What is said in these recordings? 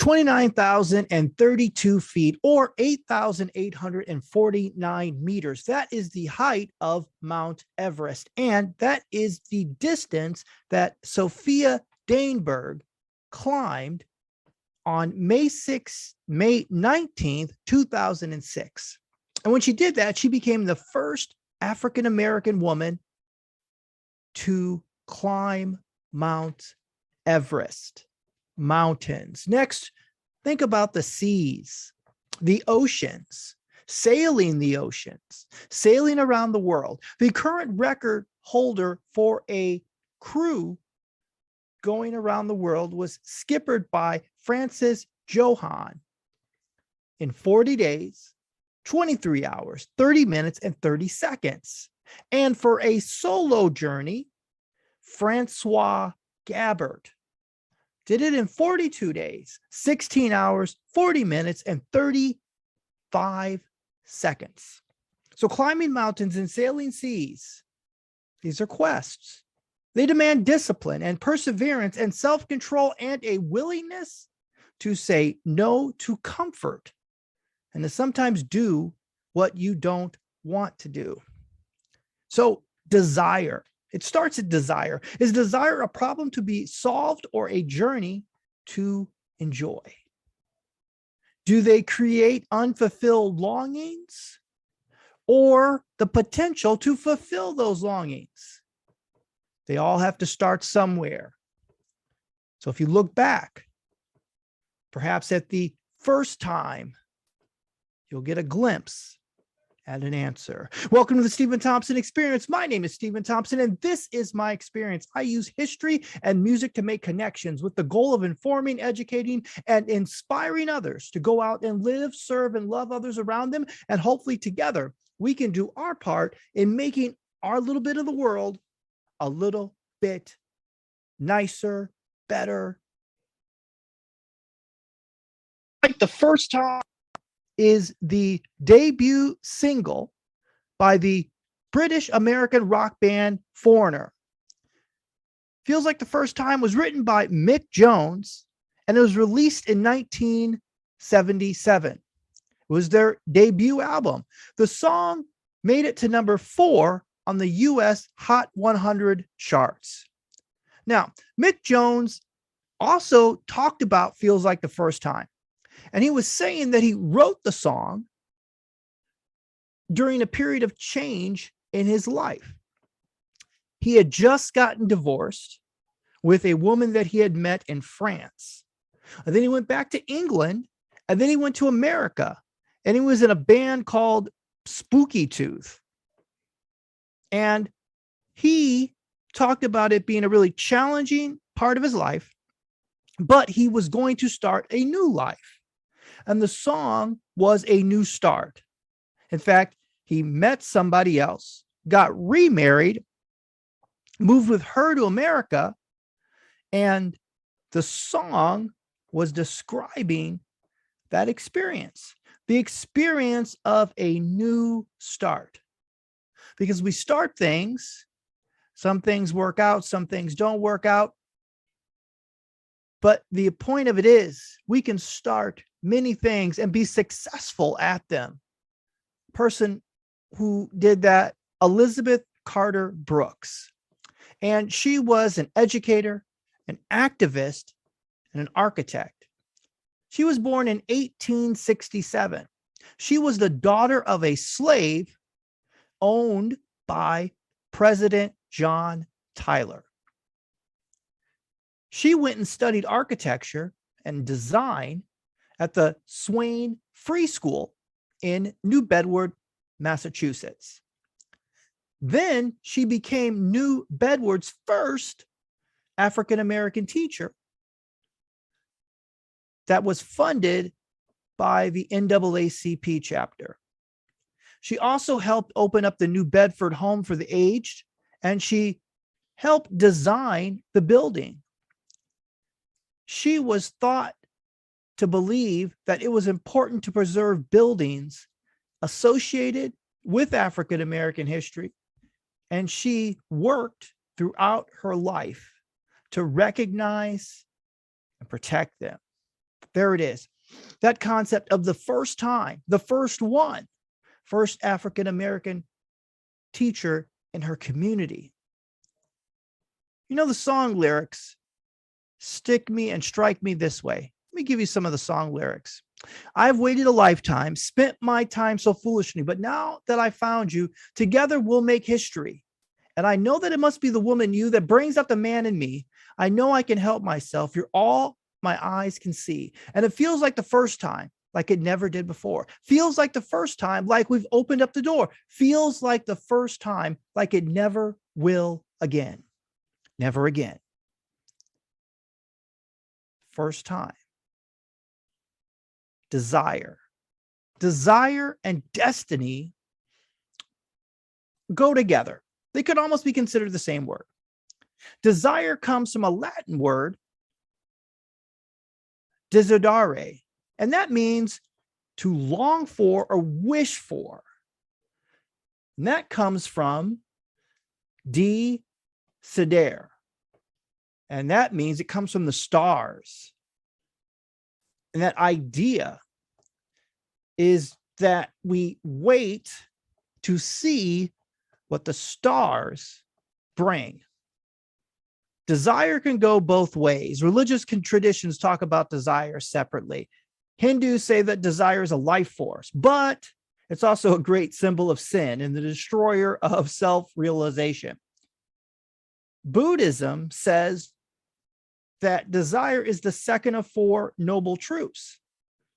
29,032 feet or 8,849 meters. That is the height of Mount Everest. And that is the distance that Sophia Daneberg climbed on May 19th, 2006. And when she did that, she became the first African-American woman to climb Mount Everest mountains. Next, think about the seas, the oceans, sailing the oceans, sailing around the world. The current record holder for a crew going around the world was skippered by Francis Johann in 40 days, 23 hours, 30 minutes, and 30 seconds. And for a solo journey, Francois Gabbard did it in 42 days, 16 hours, 40 minutes, and 35 seconds. So climbing mountains and sailing seas, these are quests. They demand discipline and perseverance and self-control and a willingness to say no to comfort and to sometimes do what you don't want to do. So desire. It starts at desire. Is desire a problem to be solved or a journey to enjoy? Do they create unfulfilled longings or the potential to fulfill those longings? They all have to start somewhere. So if you look back, perhaps at the first time, you'll get a glimpse at an answer. Welcome to the Steven Thompson Experience. My name is Steven Thompson, and this is my experience. I use history and music to make connections with the goal of informing, educating, and inspiring others to go out and live, serve, and love others around them. And hopefully together, we can do our part in making our little bit of the world a little bit nicer, better. Like the first time is the debut single by the British American rock band Foreigner. Feels Like the First Time was written by Mick Jones, and it was released in 1977. It was their debut album. The song made it to number 4 on the US Hot 100 charts. Now, Mick Jones also talked about Feels Like the First Time. And he was saying that he wrote the song during a period of change in his life. He had just gotten divorced with a woman that he had met in France. And then he went back to England, and then he went to America, and he was in a band called Spooky Tooth. And he talked about it being a really challenging part of his life, but he was going to start a new life. And the song was a new start. In fact, he met somebody else, got remarried, moved with her to America, and the song was describing that experience, the experience of a new start. Because we start things, some things work out, some things don't work out. But the point of it is we can start many things and be successful at them. Person who did that, Elizabeth Carter Brooks. And she was an educator, an activist, and an architect. She was born in 1867. She was the daughter of a slave owned by President John Tyler. She went and studied architecture and design at the Swain Free School in New Bedford, Massachusetts. Then she became New Bedford's first African-American teacher that was funded by the NAACP chapter. She also helped open up the New Bedford Home for the Aged, and she helped design the building. She was thought to believe that it was important to preserve buildings associated with African-American history, and she worked throughout her life to recognize and protect them. There it is. That concept of the first time, the first one, first African-American teacher in her community. You know the song lyrics, stick me and strike me this way. Let me give you some of the song lyrics. I've waited a lifetime, spent my time so foolishly, but now that I found you, together we'll make history. And I know that it must be the woman you that brings out the man in me. I know I can help myself. You're all my eyes can see. And it feels like the first time, like it never did before. Feels like the first time, like we've opened up the door. Feels like the first time, like it never will again. Never again. First time. Desire. Desire and destiny go together. They could almost be considered the same word. Desire comes from a Latin word, desiderare, and that means to long for or wish for. And that comes from desidere, and that means it comes from the stars. And that idea is that we wait to see what the stars bring. Desire can go both ways. Religious traditions talk about desire separately. Hindus say that desire is a life force, but it's also a great symbol of sin and the destroyer of self-realization. Buddhism says that desire is the second of four noble truths.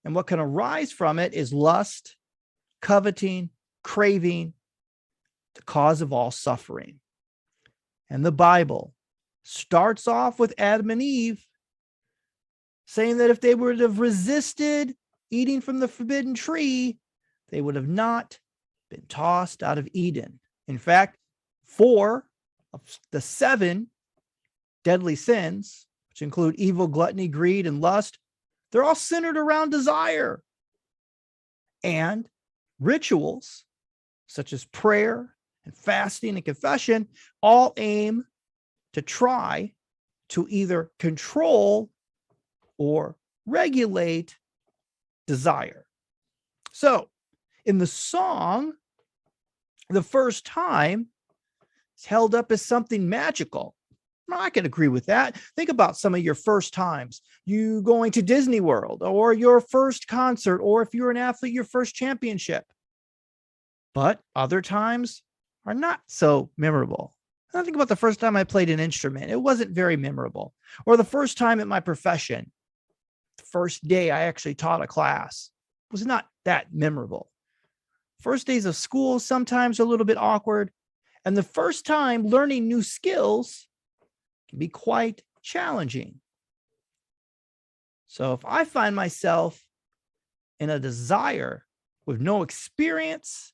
And what can arise from it is lust, coveting, craving, the cause of all suffering. And the Bible starts off with Adam and Eve saying that if they would have resisted eating from the forbidden tree, they would have not been tossed out of Eden. In fact, 4 of the 7 deadly sins, which include evil, gluttony, greed, and lust, they're all centered around desire. And rituals such as prayer and fasting and confession all aim to try to either control or regulate desire. So in the song, the first time is held up as something magical. I can agree with that. Think about some of your first times. You going to Disney World, or your first concert, or if you're an athlete, your first championship. But other times are not so memorable. I think about the first time I played an instrument. It wasn't very memorable. Or the first time at my profession, the first day I actually taught a class, was not that memorable. First days of school sometimes are a little bit awkward. And the first time learning new skills can be quite challenging. So if I find myself in a desire with no experience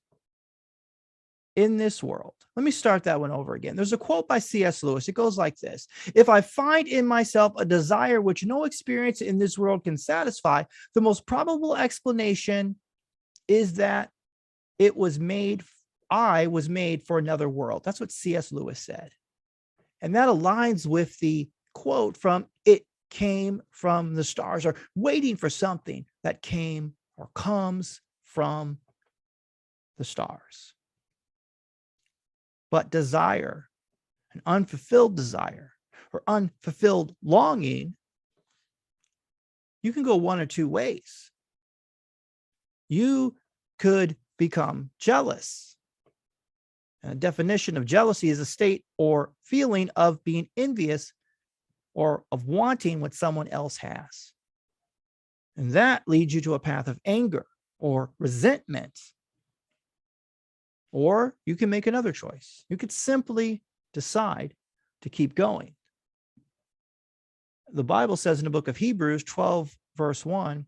in this world, let me start that one over again. There's a quote by C.S. Lewis. It goes like this: if I find in myself a desire which no experience in this world can satisfy, the most probable explanation is that I was made for another world. That's what C.S. Lewis said. And that aligns with the quote from It Came from the Stars, or waiting for something that came or comes from the stars. But desire, an unfulfilled desire or unfulfilled longing, you can go one or two ways. You could become jealous. A definition of jealousy is a state or feeling of being envious or of wanting what someone else has. And that leads you to a path of anger or resentment. Or you can make another choice. You could simply decide to keep going. The Bible says in the book of Hebrews 12, verse 1,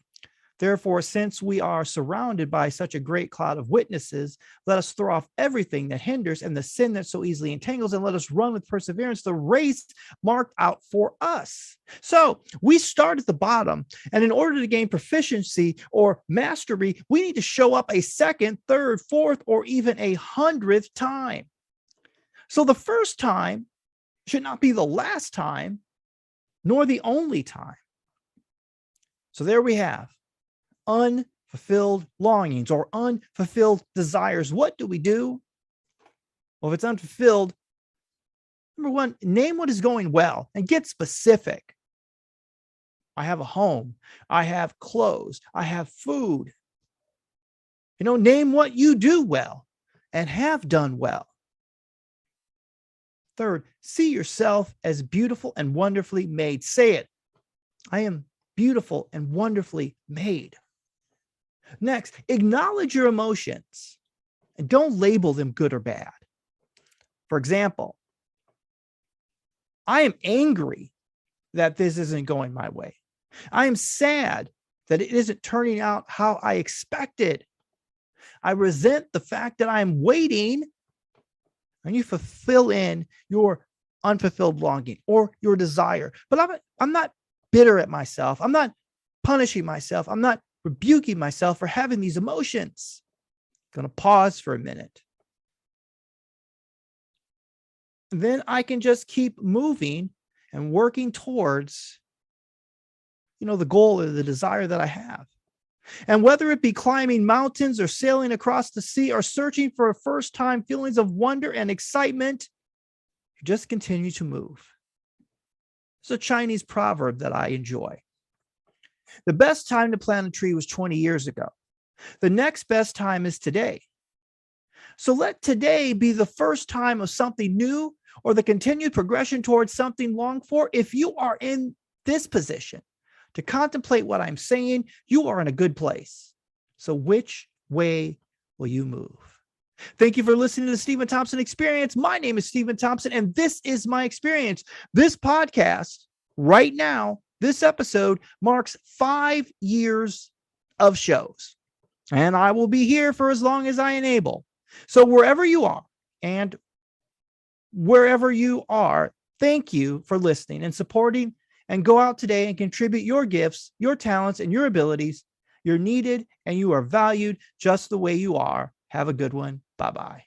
therefore, since we are surrounded by such a great cloud of witnesses, let us throw off everything that hinders and the sin that so easily entangles, and let us run with perseverance the race marked out for us. So we start at the bottom, and in order to gain proficiency or mastery, we need to show up a second, third, fourth, or even 100th time. So the first time should not be the last time, nor the only time. So there we have unfulfilled longings or unfulfilled desires. What do we do? Well, if it's unfulfilled, number one, name what is going well and get specific. I have a home. I have clothes. I have food. Name what you do well and have done well. Third, see yourself as beautiful and wonderfully made. Say it. I am beautiful and wonderfully made. Next, acknowledge your emotions and don't label them good or bad. For example, I am angry that this isn't going my way. I am sad that it isn't turning out how I expected. I resent the fact that I'm waiting. And you fulfill in your unfulfilled longing or your desire. But I'm not bitter at myself. I'm not punishing myself. I'm not rebuking myself for having these emotions. I'm going to pause for a minute. Then I can just keep moving and working towards, the goal or the desire that I have. And whether it be climbing mountains or sailing across the sea or searching for a first time feelings of wonder and excitement, you just continue to move. It's a Chinese proverb that I enjoy. The best time to plant a tree was 20 years ago. The next best time is today. So let today be the first time of something new or the continued progression towards something longed for. If you are in this position to contemplate what I'm saying, you are in a good place. So which way will you move? Thank you for listening to the Steven Thompson Experience. My name is Steven Thompson, and this is my experience. This podcast right now, this episode marks 5 years of shows, and I will be here for as long as I enable. So wherever you are and wherever you are, thank you for listening and supporting. And go out today and contribute your gifts, your talents, and your abilities. You're needed and you are valued just the way you are. Have a good one. Bye-bye.